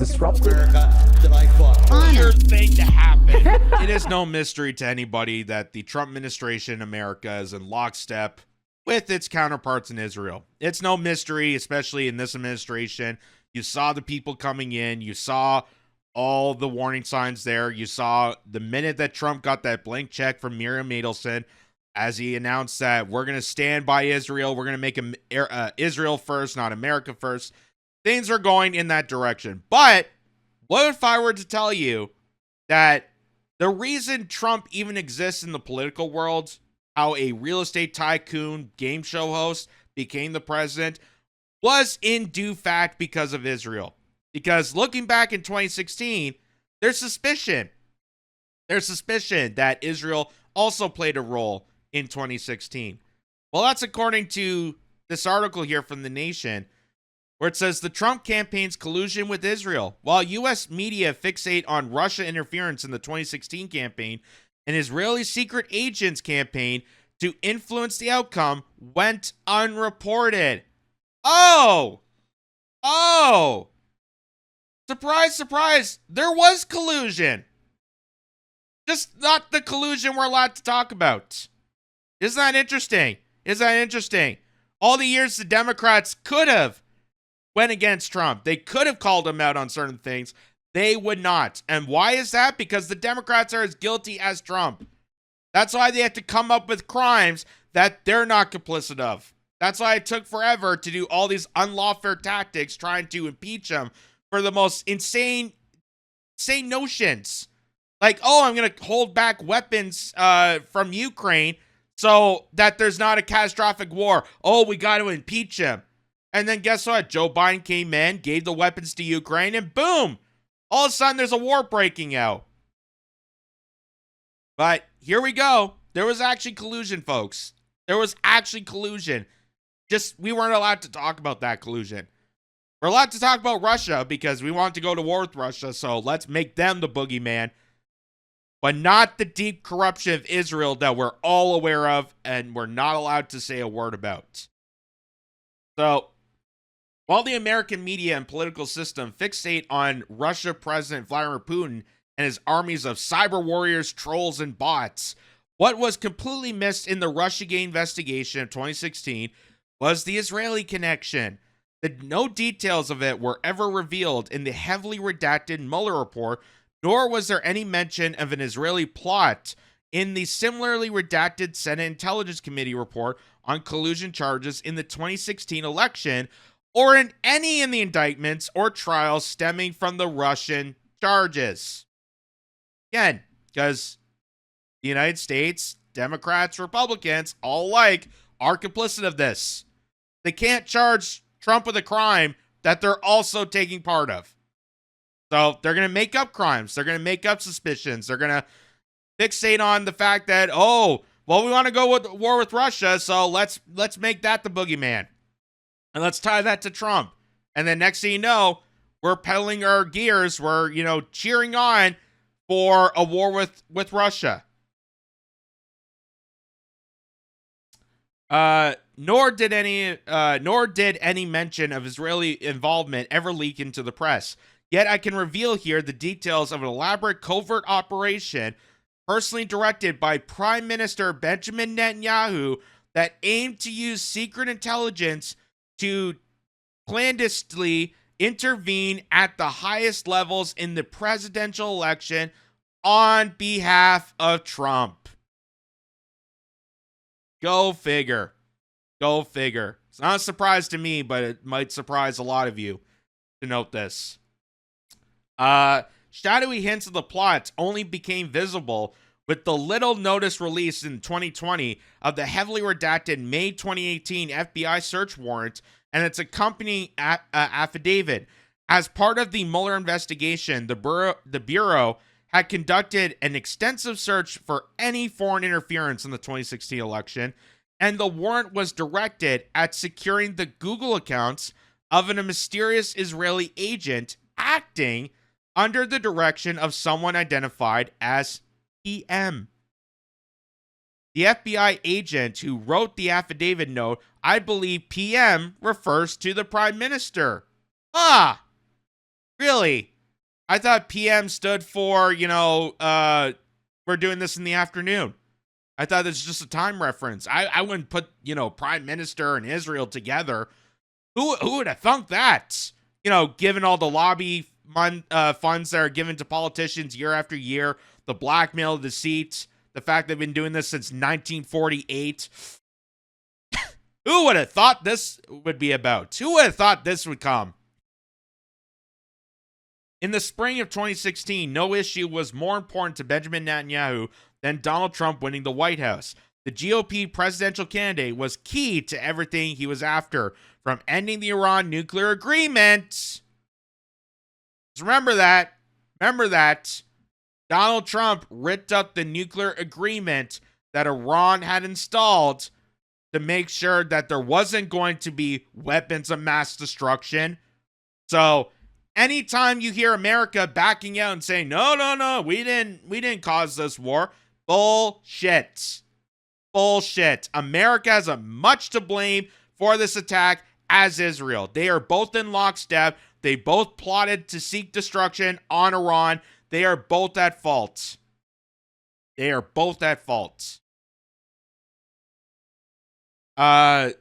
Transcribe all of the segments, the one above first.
disruptive. Weird thing to happen. It is no mystery to anybody that the Trump administration in America is in lockstep with its counterparts in Israel. It's no mystery, especially in this administration. You saw the people coming in. You saw all the warning signs there. You saw the minute that Trump got that blank check from Miriam Adelson as he announced that we're going to stand by Israel. We're going to make Israel first, not America first. Things are going in that direction. But what if I were to tell you that the reason Trump even exists in the political world, how a real estate tycoon game show host became the president, was in due fact because of Israel? Because looking back in 2016, there's suspicion that Israel also played a role in 2016. Well, that's according to this article here from The Nation, where it says the Trump campaign's collusion with Israel. While U.S. media fixate on Russia interference in the 2016 campaign, an Israeli secret agent's campaign to influence the outcome went unreported. Oh! Surprise, surprise, there was collusion. Just not the collusion we're allowed to talk about. Isn't that interesting? All the years the Democrats could have went against Trump. They could have called him out on certain things. They would not. And why is that? Because the Democrats are as guilty as Trump. That's why they have to come up with crimes that they're not complicit of. That's why it took forever to do all these unlawful tactics trying to impeach him for the most insane notions. Like, oh, I'm going to hold back weapons from Ukraine so that there's not a catastrophic war. Oh, we got to impeach him. And then guess what? Joe Biden came in, gave the weapons to Ukraine, and boom! All of a sudden, there's a war breaking out. But here we go. There was actually collusion, folks. There was actually collusion. Just, we weren't allowed to talk about that collusion. We're allowed to talk about Russia because we want to go to war with Russia, so let's make them the boogeyman. But not the deep corruption of Israel that we're all aware of and we're not allowed to say a word about. So, while the American media and political system fixate on Russia President Vladimir Putin and his armies of cyber warriors, trolls, and bots, what was completely missed in the Russiagate investigation of 2016 was the Israeli connection. No details of it were ever revealed in the heavily redacted Mueller report, nor was there any mention of an Israeli plot in the similarly redacted Senate Intelligence Committee report on collusion charges in the 2016 election, or in any in the indictments or trials stemming from the Russian charges. Again, because the United States, Democrats, Republicans, all alike, are complicit of this. They can't charge Trump with a crime that they're also taking part of. So they're going to make up crimes. They're going to make up suspicions. They're going to fixate on the fact that, oh, well, we want to go with war with Russia, so let's make that the boogeyman. And let's tie that to Trump. And then next thing you know, we're pedaling our gears. We're, cheering on for a war with Russia. Nor did any mention of Israeli involvement ever leak into the press. Yet I can reveal here the details of an elaborate covert operation personally directed by Prime Minister Benjamin Netanyahu that aimed to use secret intelligence to clandestinely intervene at the highest levels in the presidential election on behalf of Trump. Go figure. Go figure. It's not a surprise to me, but it might surprise a lot of you to note this. Shadowy hints of the plots only became visible with the little notice released in 2020 of the heavily redacted May 2018 FBI search warrant and its accompanying affidavit. As part of the Mueller investigation, the Bureau had conducted an extensive search for any foreign interference in the 2016 election, and the warrant was directed at securing the Google accounts of a mysterious Israeli agent acting under the direction of someone identified as PM. The FBI agent who wrote the affidavit note, I believe PM refers to the Prime Minister. Really? I thought PM stood for, we're doing this in the afternoon. I thought it's just a time reference. I wouldn't put, Prime Minister and Israel together. Who would have thunk that? Given all the lobby funds that are given to politicians year after year, the blackmail, the deceit, the fact they've been doing this since 1948. Who would have thought this would be about? Who would have thought this would come? In the spring of 2016, no issue was more important to Benjamin Netanyahu than Donald Trump winning the White House. The GOP presidential candidate was key to everything he was after, from ending the Iran nuclear agreement. Just remember that. Donald Trump ripped up the nuclear agreement that Iran had installed to make sure that there wasn't going to be weapons of mass destruction. So anytime you hear America backing out and saying, no, we didn't cause this war, bullshit. America has as much to blame for this attack as Israel. They are both in lockstep. They both plotted to seek destruction on Iran. They are both at fault. To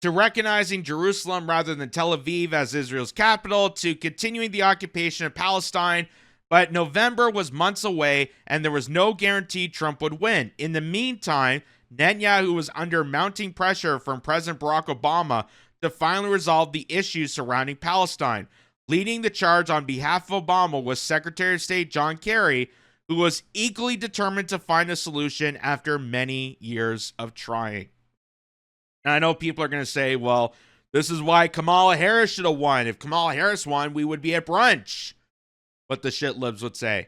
recognizing Jerusalem rather than Tel Aviv as Israel's capital, to continuing the occupation of Palestine. But November was months away, and there was no guarantee Trump would win. In the meantime, Netanyahu was under mounting pressure from President Barack Obama to finally resolve the issues surrounding Palestine. Leading the charge on behalf of Obama was Secretary of State John Kerry, who was equally determined to find a solution after many years of trying. And I know people are going to say, well, this is why Kamala Harris should have won. If Kamala Harris won, we would be at brunch. What the shit libs would say.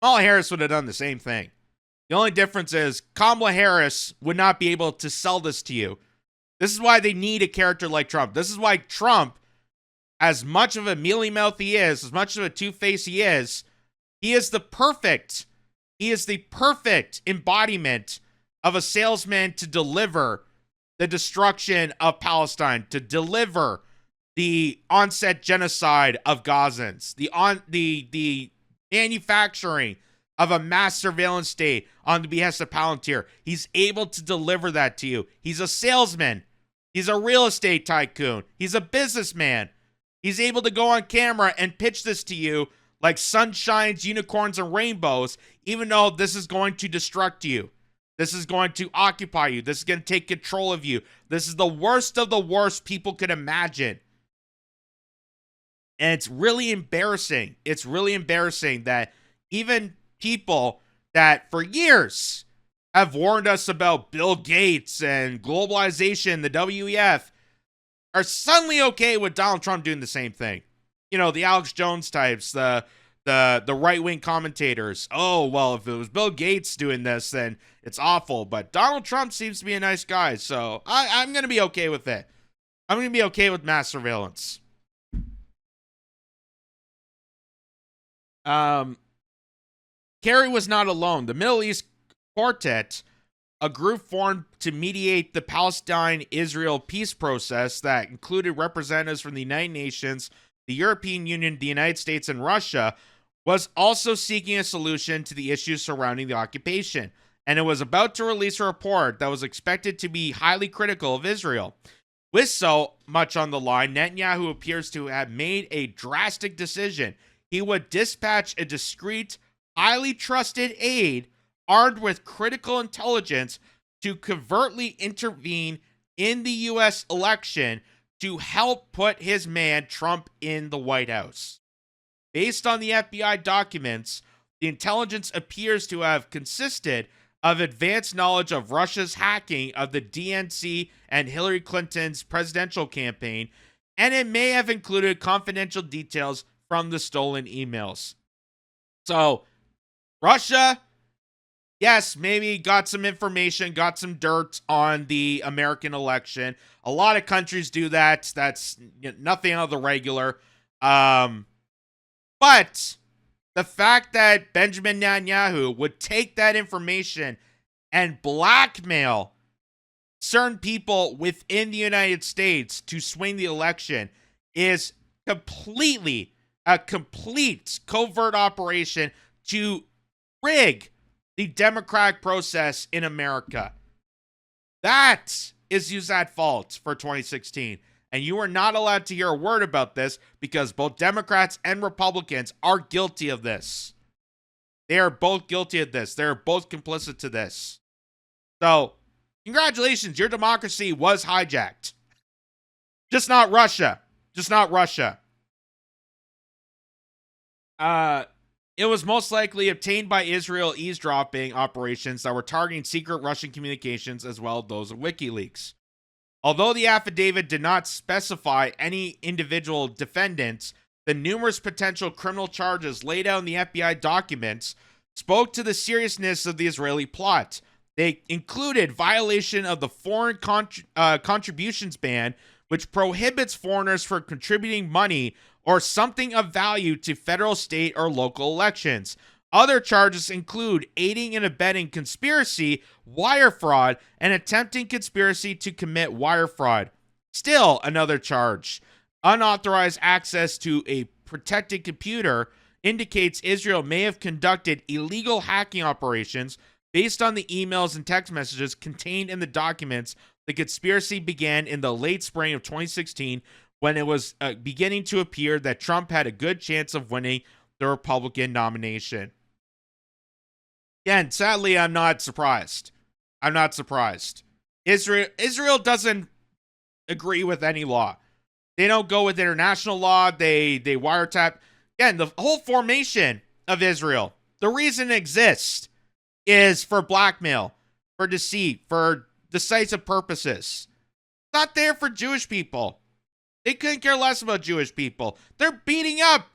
Kamala Harris would have done the same thing. The only difference is Kamala Harris would not be able to sell this to you. This is why they need a character like Trump. This is why Trump, as much of a mealy-mouth he is, as much of a two-face he is the perfect embodiment of a salesman to deliver the destruction of Palestine, to deliver the onset genocide of Gazans, the manufacturing of a mass surveillance state on the behest of Palantir. He's able to deliver that to you. He's a salesman. He's a real estate tycoon. He's a businessman. He's able to go on camera and pitch this to you like sunshines, unicorns, and rainbows, even though this is going to destruct you. This is going to occupy you. This is going to take control of you. This is the worst of the worst people could imagine. And it's really embarrassing. It's really embarrassing that even people that for years have warned us about Bill Gates and globalization, the WEF, are suddenly okay with Donald Trump doing the same thing. The Alex Jones types, the right-wing commentators. Oh, well, if it was Bill Gates doing this, then it's awful. But Donald Trump seems to be a nice guy, so I'm going to be okay with it. I'm going to be okay with mass surveillance. Kerry was not alone. The Middle East Quartet, a group formed to mediate the Palestine-Israel peace process that included representatives from the United Nations, the European Union, the United States, and Russia, was also seeking a solution to the issues surrounding the occupation, and it was about to release a report that was expected to be highly critical of Israel. With so much on the line, Netanyahu appears to have made a drastic decision. He would dispatch a discreet, highly trusted aide armed with critical intelligence to covertly intervene in the U.S. election to help put his man Trump in the White House. Based on the FBI documents, the intelligence appears to have consisted of advanced knowledge of Russia's hacking of the DNC and Hillary Clinton's presidential campaign, and it may have included confidential details from the stolen emails. So, Russia, yes, maybe got some information, got some dirt on the American election. A lot of countries do that. That's nothing out of the regular. But the fact that Benjamin Netanyahu would take that information and blackmail certain people within the United States to swing the election is completely a complete covert operation to rig the democratic process in America. That is who's at fault for 2016. And you are not allowed to hear a word about this because both Democrats and Republicans are guilty of this. They are both guilty of this. They're both complicit to this. So, congratulations, your democracy was hijacked. Just not Russia. Just not Russia. It was most likely obtained by Israel eavesdropping operations that were targeting secret Russian communications as well as those of WikiLeaks. Although the affidavit did not specify any individual defendants, the numerous potential criminal charges laid out in the FBI documents spoke to the seriousness of the Israeli plot. They included violation of the foreign contributions ban, which prohibits foreigners from contributing money or something of value to federal, state, or local elections. Other charges include aiding and abetting conspiracy, wire fraud, and attempting conspiracy to commit wire fraud. Still another charge. Unauthorized access to a protected computer indicates Israel may have conducted illegal hacking operations based on the emails and text messages contained in the documents. The conspiracy began in the late spring of 2016 when it was beginning to appear that Trump had a good chance of winning the Republican nomination. Again, sadly, I'm not surprised. I'm not surprised. Israel doesn't agree with any law. They don't go with international law. They wiretap. Again, the whole formation of Israel, the reason it exists is for blackmail, for deceit, for decisive purposes. It's not there for Jewish people. They couldn't care less about Jewish people. They're beating up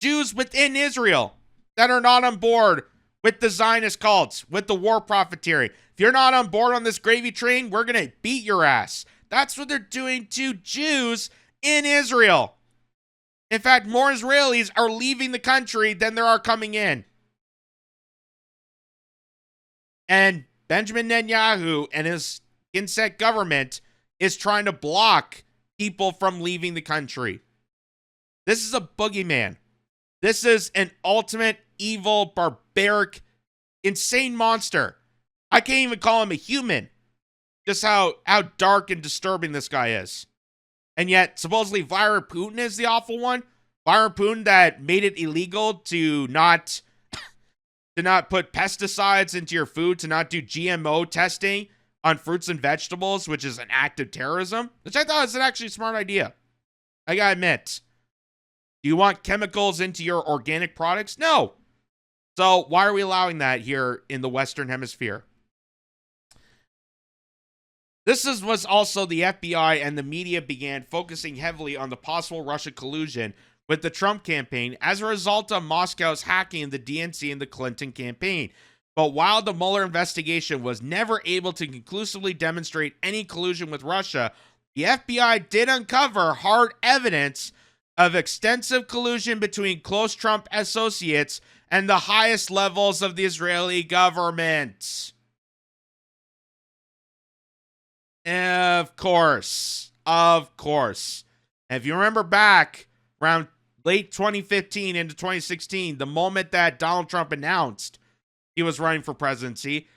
Jews within Israel that are not on board with the Zionist cults, with the war profiteering. If you're not on board on this gravy train, we're going to beat your ass. That's what they're doing to Jews in Israel. In fact, more Israelis are leaving the country than there are coming in. And Benjamin Netanyahu and his insect government is trying to block people from leaving the country. This is a boogeyman. This is an ultimate evil, barbaric, insane monster. I can't even call him a human. Just how dark and disturbing this guy is. And yet, supposedly, Vladimir Putin is the awful one. Vladimir Putin that made it illegal to not put pesticides into your food, to not do GMO testing on fruits and vegetables, which is an act of terrorism, which I thought was an actually smart idea. I gotta admit. Do you want chemicals into your organic products? No. So why are we allowing that here in the Western Hemisphere? This was also the FBI and the media began focusing heavily on the possible Russia collusion with the Trump campaign as a result of Moscow's hacking the DNC and the Clinton campaign. But while the Mueller investigation was never able to conclusively demonstrate any collusion with Russia, the FBI did uncover hard evidence of extensive collusion between close Trump associates and the highest levels of the Israeli government. Of course. If you remember back around late 2015 into 2016, the moment that Donald Trump announced he was running for presidency,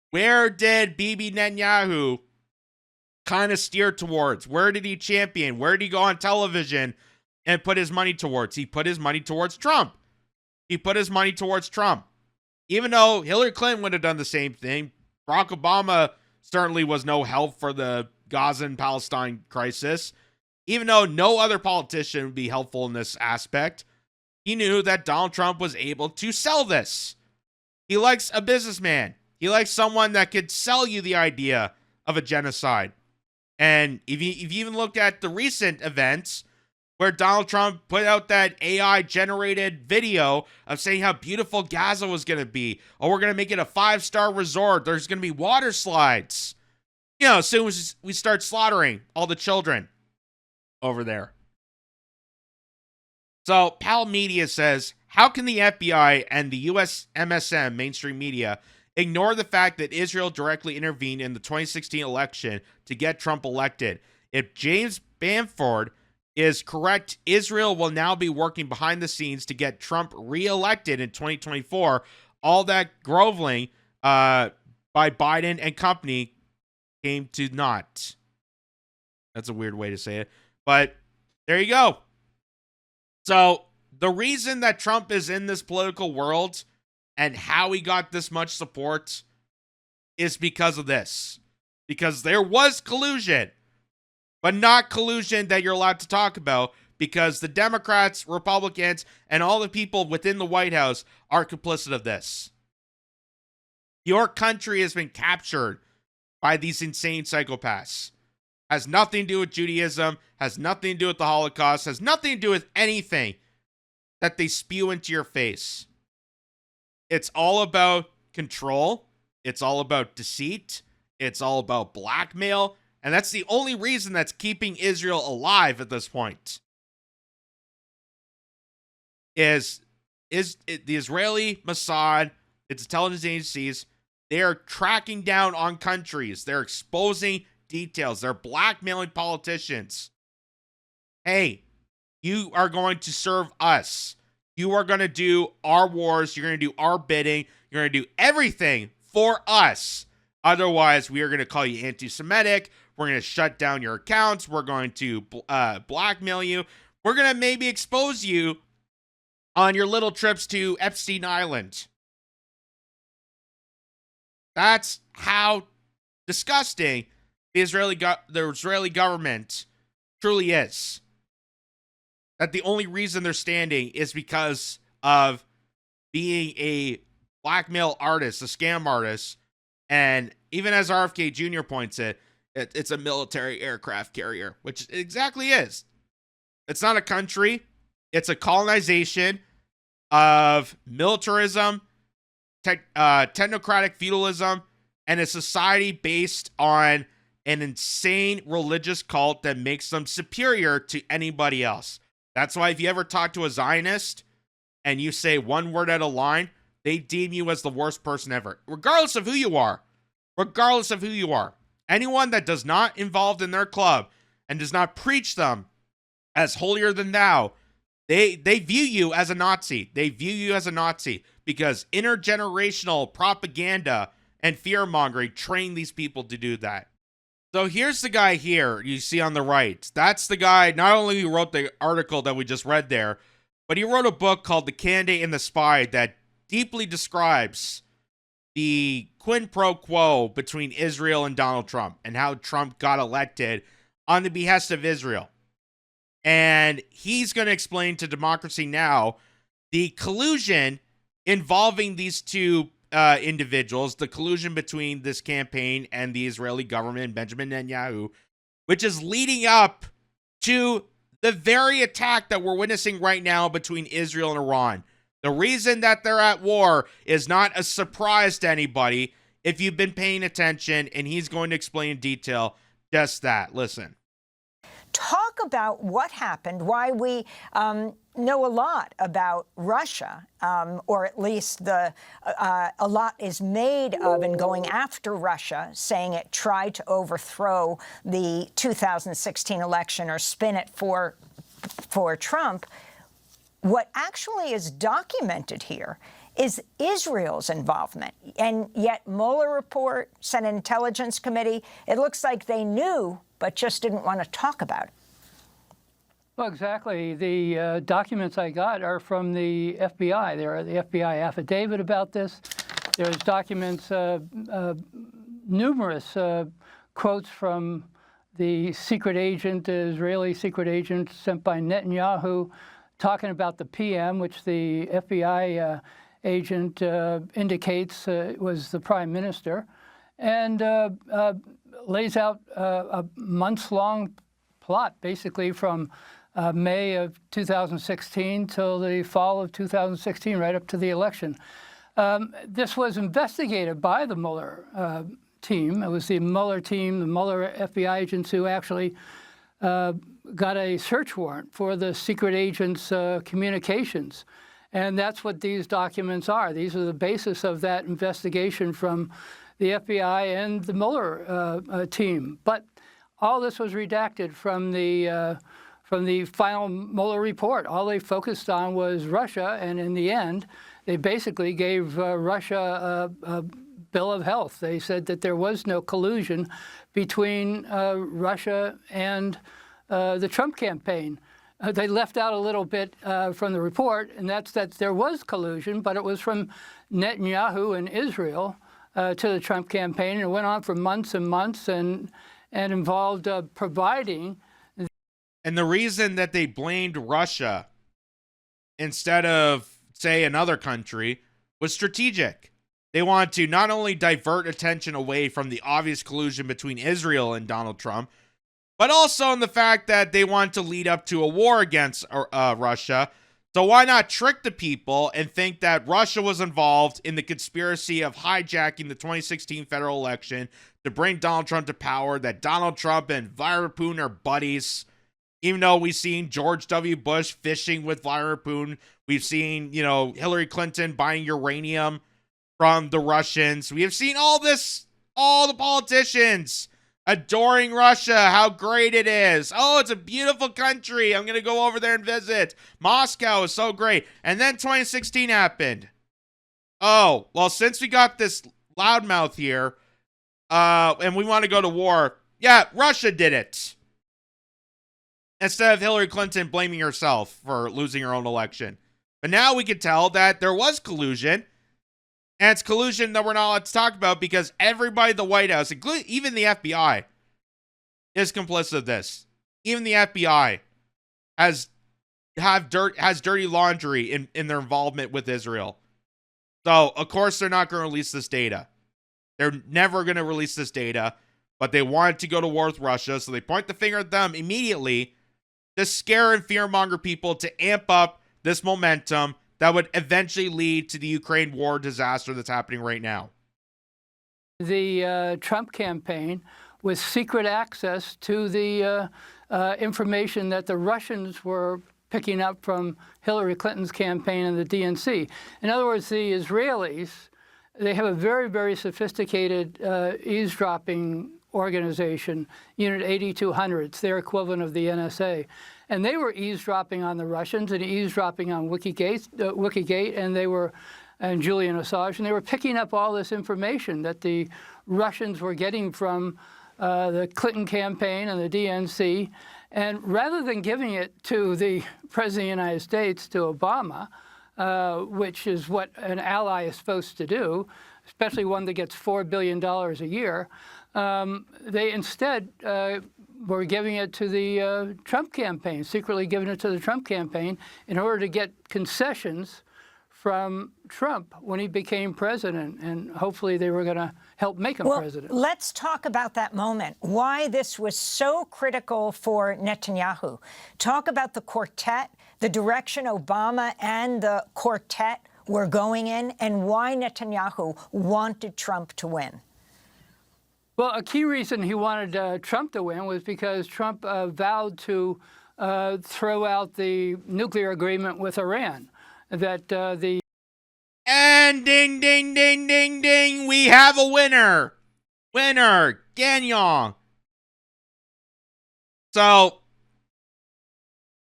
where did Bibi Netanyahu kind of steer towards? Where did he champion? Where did he go on television and put his money towards? He put his money towards Trump. Even though Hillary Clinton would have done the same thing, Barack Obama certainly was no help for the Gaza and Palestine crisis. Even though no other politician would be helpful in this aspect, he knew that Donald Trump was able to sell this. He likes a businessman. He likes someone that could sell you the idea of a genocide. And if you even look at the recent events where Donald Trump put out that AI-generated video of saying how beautiful Gaza was going to be. Oh, we're going to make it a 5-star resort. There's going to be water slides. As soon as we start slaughtering all the children over there. So, Pal Media says, how can the FBI and the US MSM, mainstream media, ignore the fact that Israel directly intervened in the 2016 election to get Trump elected? If James Bamford is correct. Israel will now be working behind the scenes to get Trump reelected in 2024. All that groveling by Biden and company came to naught. That's a weird way to say it, but there you go. So the reason that Trump is in this political world and how he got this much support is because of this. Because there was collusion, but not collusion that you're allowed to talk about, because the Democrats, Republicans, and all the people within the White House are complicit of this. Your country has been captured by these insane psychopaths. Has nothing to do with Judaism, has nothing to do with the Holocaust, has nothing to do with anything that they spew into your face. It's all about control. It's all about deceit. It's all about blackmail. And that's the only reason that's keeping Israel alive at this point. Is the Israeli Mossad, its intelligence agencies, they're tracking down on countries. They're exposing details. They're blackmailing politicians. Hey, you are going to serve us. You are going to do our wars. You're going to do our bidding. You're going to do everything for us. Otherwise, we are going to call you anti-Semitic. We're going to shut down your accounts. We're going to blackmail you. We're going to maybe expose you on your little trips to Epstein Island. That's how disgusting the Israeli government truly is. That the only reason they're standing is because of being a blackmail artist, a scam artist. And even as RFK Jr. points it's a military aircraft carrier, which it exactly is. It's not a country. It's a colonization of militarism, technocratic feudalism, and a society based on an insane religious cult that makes them superior to anybody else. That's why if you ever talk to a Zionist and you say one word out of line, they deem you as the worst person ever, regardless of who you are. Regardless of who you are. Anyone that does not involved in their club and does not preach them as holier than thou, they view you as a Nazi. They view you as a Nazi because intergenerational propaganda and fear-mongering train these people to do that. So here's the guy here you see on the right. That's the guy not only who wrote the article that we just read there, but he wrote a book called The Candidate and the Spy that deeply describes the quid pro quo between Israel and Donald Trump and how Trump got elected on the behest of Israel. And he's going to explain to Democracy Now! The collusion involving these two individuals, the collusion between this campaign and the Israeli government, Benjamin Netanyahu, which is leading up to the very attack that we're witnessing right now between Israel and Iran. The reason that they're at war is not a surprise to anybody if you've been paying attention, and he's going to explain in detail just that. Listen. Talk about what happened, why we know a lot about Russia, or at least a lot is made of and going after Russia, saying it tried to overthrow the 2016 election or spin it for Trump. What actually is documented here is Israel's involvement. And yet Mueller report, Senate Intelligence Committee, it looks like they knew, but just didn't want to talk about it. Well, exactly. The documents I got are from the FBI. There are the FBI affidavit about this. There's documents, numerous quotes from the secret agent, the Israeli secret agent sent by Netanyahu, talking about the PM, which the FBI agent indicates was the prime minister, and lays out a months-long plot, basically from May of 2016 till the fall of 2016, right up to the election. This was investigated by the Mueller team. It was the Mueller team, the Mueller FBI agents who actually got a search warrant for the secret agent's communications. And that's what these documents are. These are the basis of that investigation from the FBI and the Mueller team. But all this was redacted from the from the final Mueller report. All they focused on was Russia, and in the end, they basically gave Russia a bill of health. They said that there was no collusion between Russia and the Trump campaign. They left out a little bit from the report, and that's that there was collusion, but it was from Netanyahu and Israel to the Trump campaign, and it went on for months and months, and involved providing. And the reason that they blamed Russia instead of, say, another country was strategic. They wanted to not only divert attention away from the obvious collusion between Israel and Donald Trump, but also in the fact that they wanted to lead up to a war against Russia. So why not trick the people and think that Russia was involved in the conspiracy of hijacking the 2016 federal election to bring Donald Trump to power, that Donald Trump and Vladimir Putin are buddies. Even though we've seen George W. Bush fishing with Vladimir Putin, we've seen, Hillary Clinton buying uranium from the Russians. We have seen all this, all the politicians adoring Russia, how great it is. Oh, it's a beautiful country. I'm going to go over there and visit. Moscow is so great. And then 2016 happened. Oh, well, since we got this loudmouth here, and we want to go to war, yeah, Russia did it. Instead of Hillary Clinton blaming herself for losing her own election. But now we can tell that there was collusion. And it's collusion that we're not allowed to talk about because everybody at the White House, including even the FBI, is complicit of this. Even the FBI has dirty laundry in their involvement with Israel. So, of course, they're not going to release this data. They're never going to release this data. But they wanted to go to war with Russia, so they point the finger at them immediately to scare and fearmonger people to amp up this momentum that would eventually lead to the Ukraine war disaster that's happening right now. The Trump campaign with secret access to the information that the Russians were picking up from Hillary Clinton's campaign and the DNC. In other words, the Israelis, they have a very, very sophisticated eavesdropping organization, Unit 8200. It's their equivalent of the NSA. And they were eavesdropping on the Russians and eavesdropping on Wikigate, and Julian Assange, and they were picking up all this information that the Russians were getting from the Clinton campaign and the DNC. And rather than giving it to the President of the United States, to Obama, which is what an ally is supposed to do, especially one that gets $4 billion a year, they instead were giving it to the Trump campaign, secretly giving it to the Trump campaign in order to get concessions from Trump when he became president. And hopefully they were going to help make him president. Let's talk about that moment, why this was so critical for Netanyahu. Talk about the quartet, the direction Obama and the quartet were going in, and why Netanyahu wanted Trump to win. Well, a key reason he wanted Trump to win was because Trump vowed to throw out the nuclear agreement with Iran. And ding, ding, ding, ding, ding, we have a winner. Winner, Gagnon. So,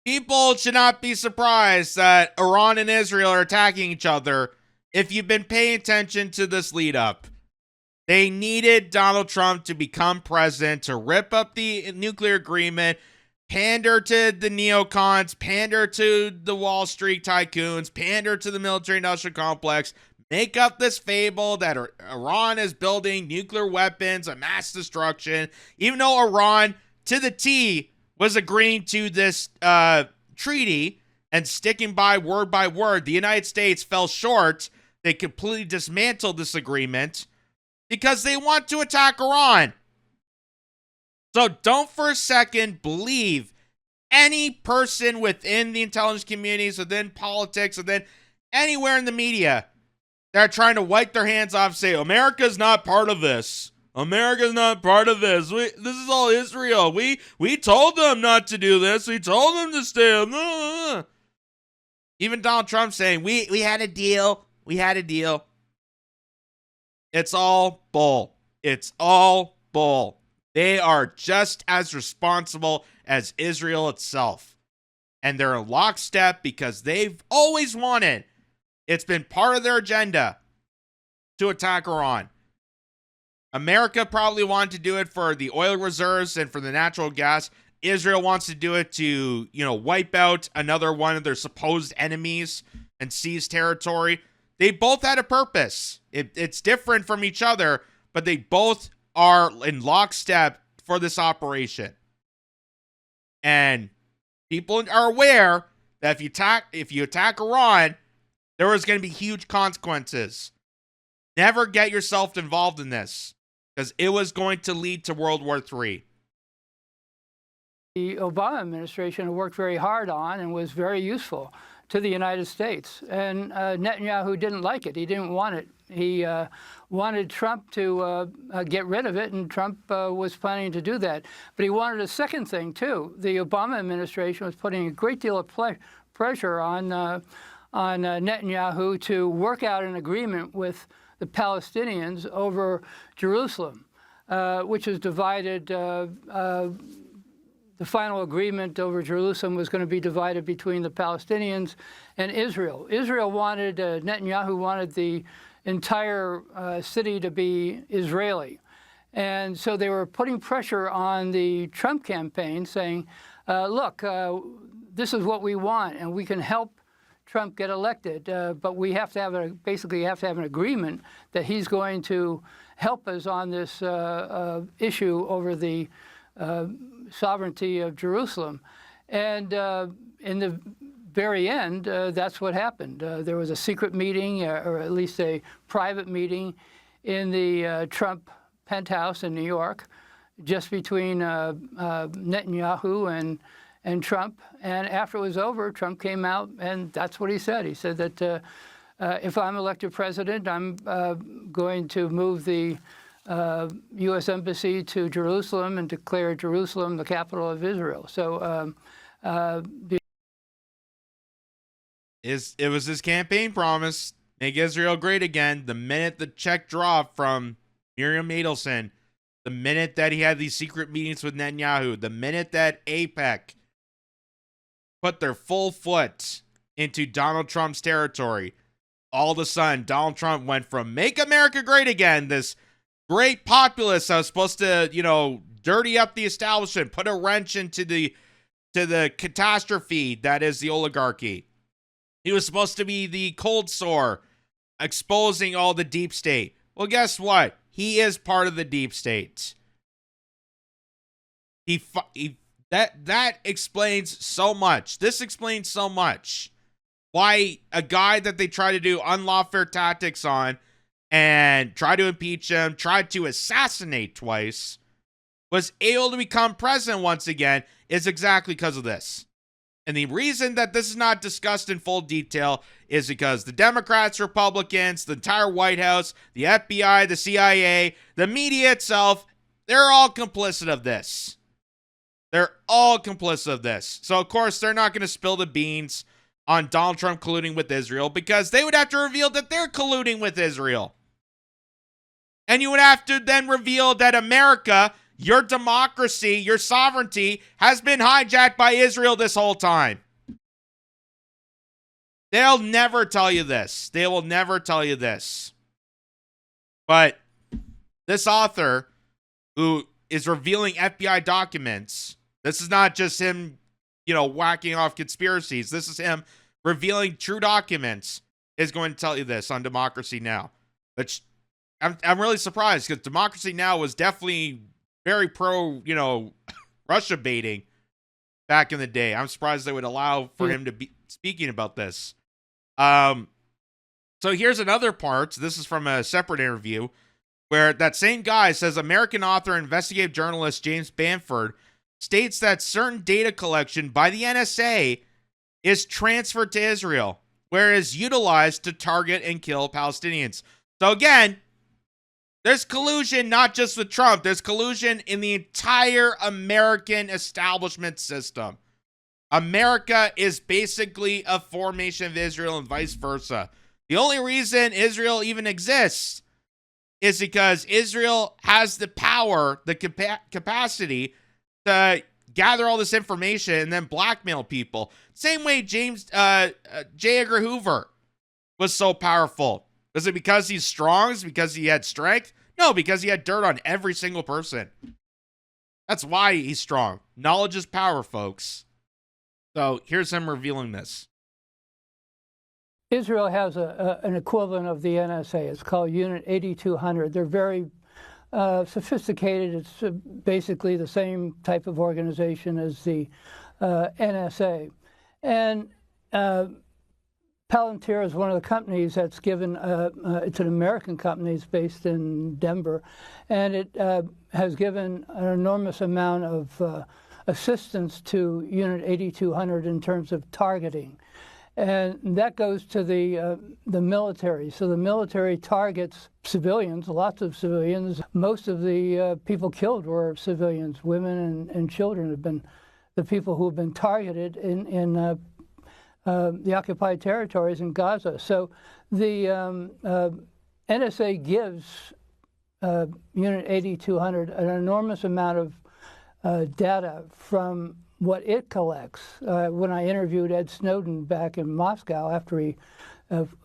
people should not be surprised that Iran and Israel are attacking each other if you've been paying attention to this lead up. They needed Donald Trump to become president to rip up the nuclear agreement, pander to the neocons, pander to the Wall Street tycoons, pander to the military-industrial complex, make up this fable that Iran is building nuclear weapons of mass destruction, even though Iran, to the T, was agreeing to this treaty and sticking by word. The United States fell short. They completely dismantled this agreement because they want to attack Iran. So don't for a second believe any person within the intelligence communities, within politics, within anywhere in the media that are trying to wipe their hands off and say, America's not part of this. America's not part of this. This is all Israel. We told them not to do this. We told them to stay. Even Donald Trump saying, we had a deal. We had a deal. It's all bull. It's all bull. They are just as responsible as Israel itself. And they're in lockstep because they've always wanted, it's been part of their agenda to attack Iran. America probably wanted to do it for the oil reserves and for the natural gas. Israel wants to do it to, wipe out another one of their supposed enemies and seize territory. They both had a purpose. It's different from each other, but they both are in lockstep for this operation. And people are aware that if you attack Iran, there is going to be huge consequences. Never get yourself involved in this, because it was going to lead to World War III. The Obama administration worked very hard on and was very useful to the United States. And Netanyahu didn't like it. He didn't want it. He wanted Trump to get rid of it, and Trump was planning to do that. But he wanted a second thing, too. The Obama administration was putting a great deal of pressure on Netanyahu to work out an agreement with the Palestinians over Jerusalem, which is divided. The final agreement over Jerusalem was going to be divided between the Palestinians and Israel. Israel wanted, Netanyahu wanted the entire city to be Israeli. And so they were putting pressure on the Trump campaign saying, look, this is what we want, and we can help Trump get elected, but we have to have basically have to have an agreement that he's going to help us on this issue over the sovereignty of Jerusalem. And in the very end, that's what happened. There was a secret meeting, or at least a private meeting, in the Trump penthouse in New York, just between Netanyahu and Trump. And after it was over, Trump came out, and that's what he said. He said that if I'm elected president, I'm going to move the U.S. Embassy to Jerusalem and declare Jerusalem the capital of Israel. So it was his campaign promise, make Israel great again. The minute the check dropped from Miriam Adelson, the minute that he had these secret meetings with Netanyahu, the minute that AIPAC put their full foot into Donald Trump's territory, all of a sudden Donald Trump went from make America great again, this great populist that was supposed to, dirty up the establishment, put a wrench into the catastrophe that is the oligarchy. He was supposed to be the cold sore, exposing all the deep state. Well, guess what? He is part of the deep state. That explains so much. This explains so much. Why a guy that they try to do unlawful tactics on and try to impeach him, tried to assassinate twice, was able to become president once again is exactly because of this. And the reason that this is not discussed in full detail is because the Democrats, Republicans, the entire White House, the FBI, the CIA, the media itself, they're all complicit of this. They're all complicit of this. So, of course, they're not going to spill the beans on Donald Trump colluding with Israel, because they would have to reveal that they're colluding with Israel. And you would have to then reveal that America, your democracy, your sovereignty, has been hijacked by Israel this whole time. They'll never tell you this. They will never tell you this. But this author, who is revealing FBI documents, this is not just him, whacking off conspiracies. This is him revealing true documents, is going to tell you this on Democracy Now! Which I'm really surprised, because Democracy Now! Was definitely very pro, Russia baiting back in the day. I'm surprised they would allow for him to be speaking about this. So here's another part. This is from a separate interview where that same guy says American author and investigative journalist James Bamford states that certain data collection by the NSA is transferred to Israel, where it is utilized to target and kill Palestinians. So again, there's collusion not just with Trump. There's collusion in the entire American establishment system. America is basically a formation of Israel and vice versa. The only reason Israel even exists is because Israel has the power, the capacity to gather all this information and then blackmail people. Same way J. Edgar Hoover was so powerful. Was it because he's strong? Is it because he had strength? No, because he had dirt on every single person. That's why he's strong. Knowledge is power, folks. So here's him revealing this. Israel has an equivalent of the NSA. It's called Unit 8200. They're very sophisticated. It's basically the same type of organization as the NSA. And Palantir is one of the companies that's given, it's an American company, it's based in Denver, and it has given an enormous amount of assistance to Unit 8200 in terms of targeting. And that goes to the military. So the military targets civilians, lots of civilians. Most of the people killed were civilians. Women and children have been the people who have been targeted in the occupied territories in Gaza. So the NSA gives Unit 8200 an enormous amount of data from what it collects. When I interviewed Ed Snowden back in Moscow, after he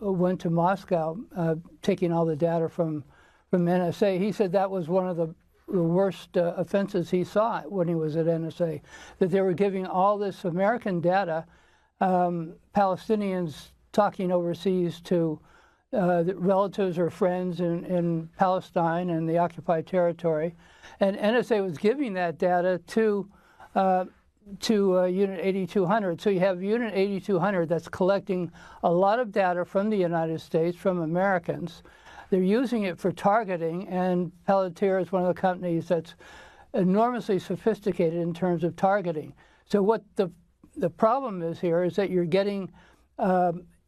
went to Moscow, taking all the data from NSA, he said that was one of the worst offenses he saw when he was at NSA, that they were giving all this American data, Palestinians talking overseas to relatives or friends in Palestine and the occupied territory, and NSA was giving that data to Unit 8200. So you have Unit 8200 that's collecting a lot of data from the United States, from Americans. They're using it for targeting, and Palantir is one of the companies that's enormously sophisticated in terms of targeting. So what the problem is here is that you're getting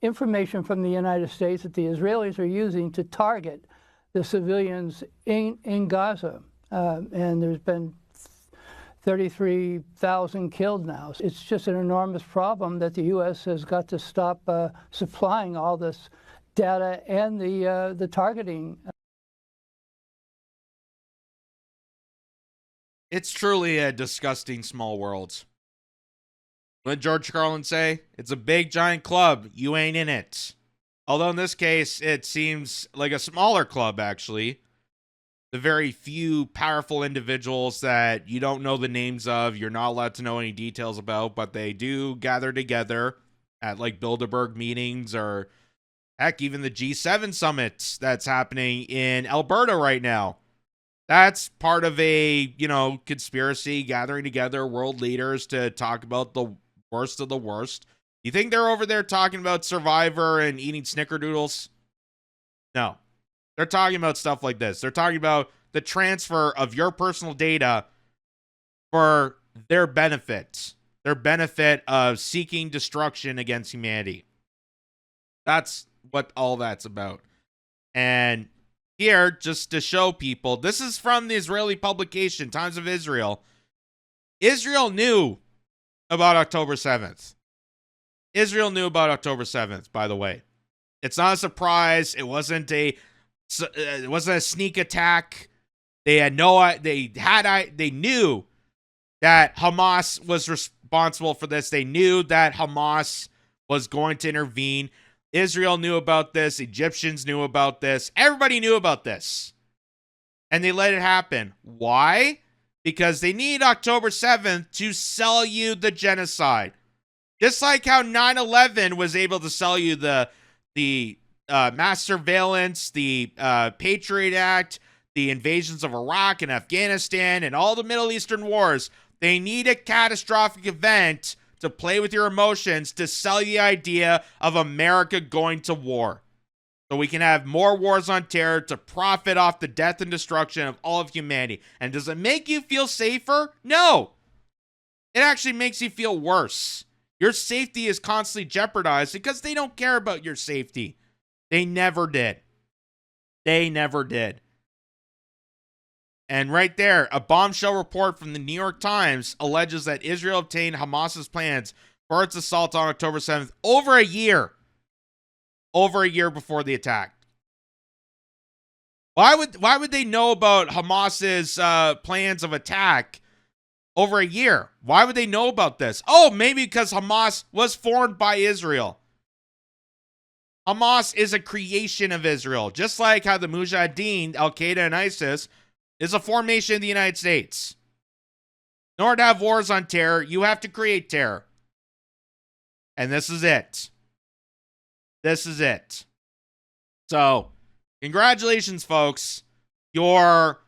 information from the United States that the Israelis are using to target the civilians in Gaza. And there's been 33,000 killed now. It's just an enormous problem that the U.S. has got to stop supplying all this data and the targeting. It's truly a disgusting small world. What did George Carlin say? It's a big giant club. You ain't in it. Although in this case, it seems like a smaller club, actually. The very few powerful individuals that you don't know the names of, you're not allowed to know any details about, but they do gather together at like Bilderberg meetings, or heck, even the G7 summits that's happening in Alberta right now. That's part of a, conspiracy gathering together world leaders to talk about the worst of the worst. You think they're over there talking about Survivor and eating snickerdoodles? No. They're talking about stuff like this. They're talking about the transfer of your personal data for their benefit of seeking destruction against humanity. That's what all that's about. And here, just to show people, this is from the Israeli publication, Times of Israel. Israel knew about October 7th. Israel knew about October 7th, by the way. It's not a surprise. It wasn't a sneak attack. They knew that Hamas was responsible for this. They knew that Hamas was going to intervene. Israel knew about this. Egyptians knew about this. Everybody knew about this. And they let it happen. Why? Because they need October 7th to sell you the genocide. Just like how 9/11 was able to sell you the mass surveillance, the Patriot Act, the invasions of Iraq and Afghanistan, and all the Middle Eastern wars. They need a catastrophic event to play with your emotions to sell you the idea of America going to war. So we can have more wars on terror to profit off the death and destruction of all of humanity. And does it make you feel safer? No. It actually makes you feel worse. Your safety is constantly jeopardized because they don't care about your safety. They never did. They never did. And right there, a bombshell report from the New York Times alleges that Israel obtained Hamas's plans for its assault on October 7th over a year before the attack. Why would they know about Hamas's plans of attack over a year? Why would they know about this? Oh, maybe because Hamas was formed by Israel. Hamas is a creation of Israel, just like how the Mujahideen, Al-Qaeda, and ISIS is a formation of the United States. In order to have wars on terror, you have to create terror. And this is it. This is it. So, congratulations, folks. Your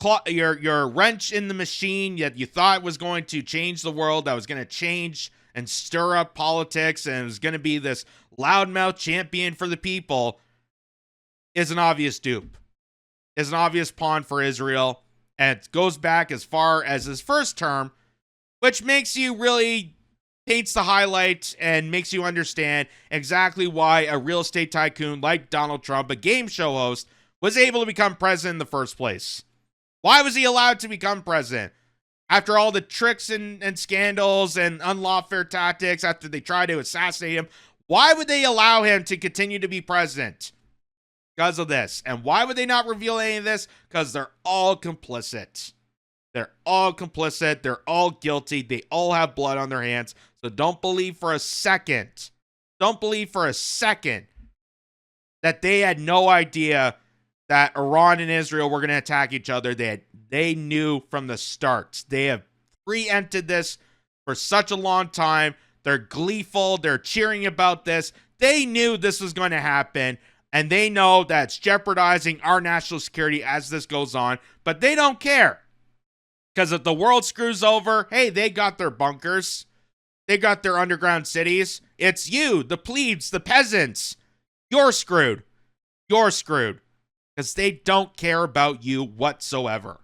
wrench in the machine that you thought was going to change the world, that was going to change and stir up politics, and it was going to be this loudmouth champion for the people, is an obvious dupe. Is an obvious pawn for Israel. And it goes back as far as his first term, which makes you really paints the highlight and makes you understand exactly why a real estate tycoon like Donald Trump, a game show host, was able to become president in the first place. Why was he allowed to become president? After all the tricks and scandals and unlawful tactics, after they tried to assassinate him, why would they allow him to continue to be president? Because of this. And why would they not reveal any of this? Because they're all complicit. They're all complicit. They're all guilty. They all have blood on their hands. So don't believe for a second, that they had no idea that Iran and Israel were going to attack each other. They knew from the start. They have preempted this for such a long time. They're gleeful. They're cheering about this. They knew this was going to happen. And they know that it's jeopardizing our national security as this goes on. But they don't care. Because if the world screws over, hey, they got their bunkers. They got their underground cities. It's you, the plebes, the peasants. You're screwed. You're screwed. Because they don't care about you whatsoever.